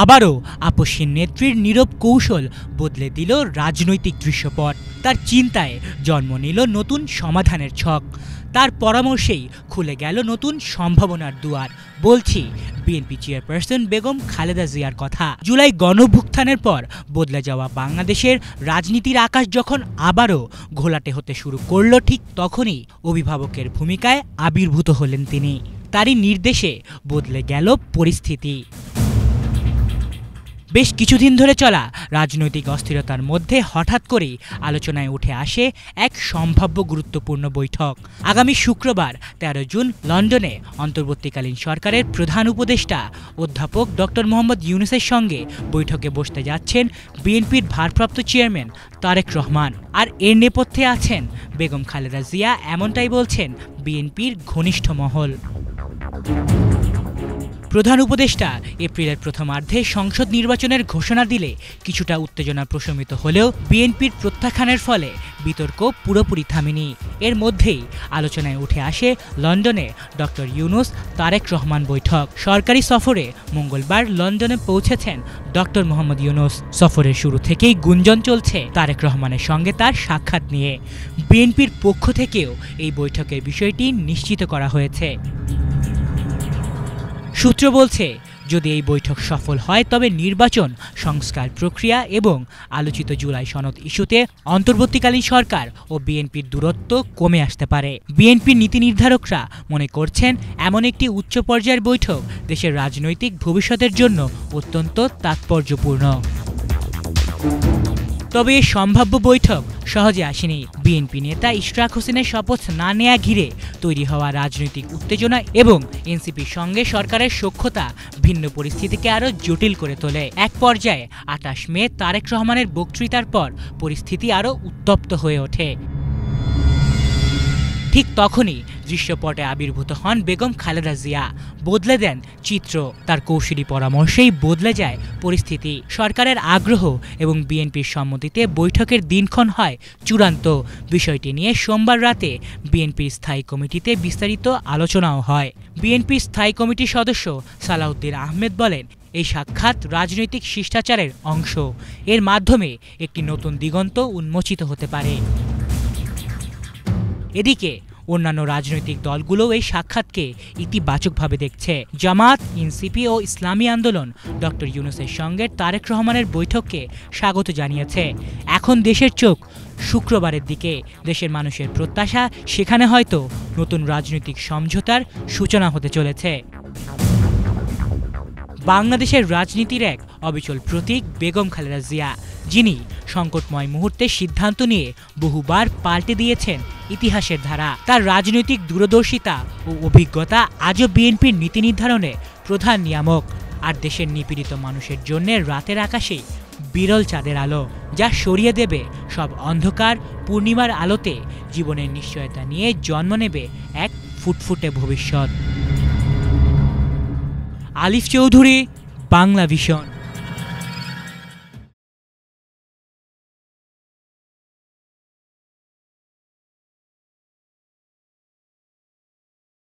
আবারও আপসহীন নেত্রীর নীরব কৌশল বদলে দিল রাজনৈতিক দৃশ্যপট। তার চিন্তায় জন্ম নিল নতুন সমাধানের ছক। তার পরামর্শেই খুলে গেল নতুন সম্ভাবনার দুয়ার। বলছি বিএনপি চেয়ারপারসন বেগম খালেদা জিয়ার কথা। জুলাই গণঅভ্যুত্থানের পর বদলে যাওয়া বাংলাদেশের রাজনীতির আকাশ যখন আবারও ঘোলাটে হতে শুরু করল, ঠিক তখনই অভিভাবকের ভূমিকায় আবির্ভূত হলেন তিনি। তারই নির্দেশে বদলে গেল পরিস্থিতি। বেশ কিছুদিন ধরে চলা রাজনৈতিক অস্থিরতার মধ্যে হঠাৎ করেই আলোচনায় উঠে আসে এক সম্ভাব্য গুরুত্বপূর্ণ বৈঠক। আগামী শুক্রবার 13 জুন লন্ডনে অন্তর্বর্তীকালীন সরকারের প্রধান উপদেষ্টা অধ্যাপক ডক্টর মোহাম্মদ ইউনূসের সঙ্গে বৈঠকে বসতে যাচ্ছেন বিএনপির ভারপ্রাপ্ত চেয়ারম্যান তারেক রহমান। আর এর নেপথ্যে আছেন বেগম খালেদা জিয়া, এমনটাই বলছেন বিএনপির ঘনিষ্ঠ মহল। প্রধান উপদেষ্টা এপ্রিলের প্রথমার্ধে সংসদ নির্বাচনের ঘোষণা দিলে কিছুটা উত্তেজনা প্রশমিত হলেও বিএনপির প্রত্যাখ্যানের ফলে বিতর্ক পুরোপুরি থামেনি। এর মধ্যেই আলোচনায় উঠে আসে লন্ডনে ডক্টর ইউনূস তারেক রহমান বৈঠক। সরকারি সফরে মঙ্গলবার লন্ডনে পৌঁছেছেন ডক্টর মোহাম্মদ ইউনূস। সফরের শুরু থেকেই গুঞ্জন চলছে তারেক রহমানের সঙ্গে তার সাক্ষাৎ নিয়ে। বিএনপির পক্ষ থেকেও এই বৈঠকের বিষয়টি নিশ্চিত করা হয়েছে। সূত্র বলছে, যদি এই বৈঠক সফল হয় তবে নির্বাচন সংস্কার প্রক্রিয়া এবং আলোচিত জুলাই সনদ ইস্যুতে অন্তর্বর্তীকালীন সরকার ও বিএনপির দূরত্ব কমে আসতে পারে। বিএনপির নীতি নির্ধারকরা মনে করছেন এমন একটি উচ্চ পর্যায়ের বৈঠক দেশের রাজনৈতিক ভবিষ্যতের জন্য অত্যন্ত তাৎপর্যপূর্ণ। তবে এই সম্ভাব্য বৈঠক সহজে আসেনি। বিএনপি নেতা ইশরাক হোসেনের শপথ না নেয়া ঘিরে তৈরি হওয়া রাজনৈতিক উত্তেজনা এবং এনসিপির সঙ্গে সরকারের সখ্যতা ভিন্ন পরিস্থিতিকে আরও জটিল করে তোলে। এক পর্যায়ে 28 মে তারেক রহমানের বক্তৃতার পর পরিস্থিতি আরও উত্তপ্ত হয়ে ওঠে। ঠিক তখনই দৃশ্যপটে আবির্ভূত হন বেগম খালেদা জিয়া। বদলে দেন চিত্র। তার কৌশলী পরামর্শেই বদলে যায় পরিস্থিতি। সরকারের আগ্রহ এবং বিএনপির সম্মতিতে বৈঠকের দিনক্ষণ হয় চূড়ান্ত। বিষয়টি নিয়ে সোমবার রাতে বিএনপির স্থায়ী কমিটিতে বিস্তারিত আলোচনাও হয়। বিএনপির স্থায়ী কমিটির সদস্য সালাউদ্দিন আহমেদ বলেন, এই সাক্ষাৎ রাজনৈতিক শিষ্টাচারের অংশ। এর মাধ্যমে একটি নতুন দিগন্ত উন্মোচিত হতে পারে। এদিকে অন্যান্য রাজনৈতিক দলগুলোও এই সাক্ষাৎকে ইতিবাচকভাবে দেখছে। জামাত, এনসিপি ও ইসলামী আন্দোলন ডক্টর ইউনূসের সঙ্গে তারেক রহমানের বৈঠককে স্বাগত জানিয়েছে। এখন দেশের চোখ শুক্রবারের দিকে। দেশের মানুষের প্রত্যাশা, সেখানে হয়তো নতুন রাজনৈতিক সমঝোতার সূচনা হতে চলেছে। বাংলাদেশের রাজনীতির এক অবিচল প্রতীক বেগম খালেদা জিয়া, যিনি সংকটময় মুহূর্তে সিদ্ধান্ত নিয়ে বহুবার পাল্টে দিয়েছেন ইতিহাসের ধারা। তার রাজনৈতিক দূরদর্শিতা ও অভিজ্ঞতা আজও বিএনপির নীতি নির্ধারণে প্রধান নিয়ামক। আর দেশের নিপীড়িত মানুষের জন্য রাতের আকাশে বিরল চাঁদের আলো, যা সরিয়ে দেবে সব অন্ধকার। পূর্ণিমার আলোতে জীবনের নিশ্চয়তা নিয়ে জন্ম নেবে এক ফুটফুটে ভবিষ্যৎ। আলিফ চৌধুরী, বাংলা ভিশন।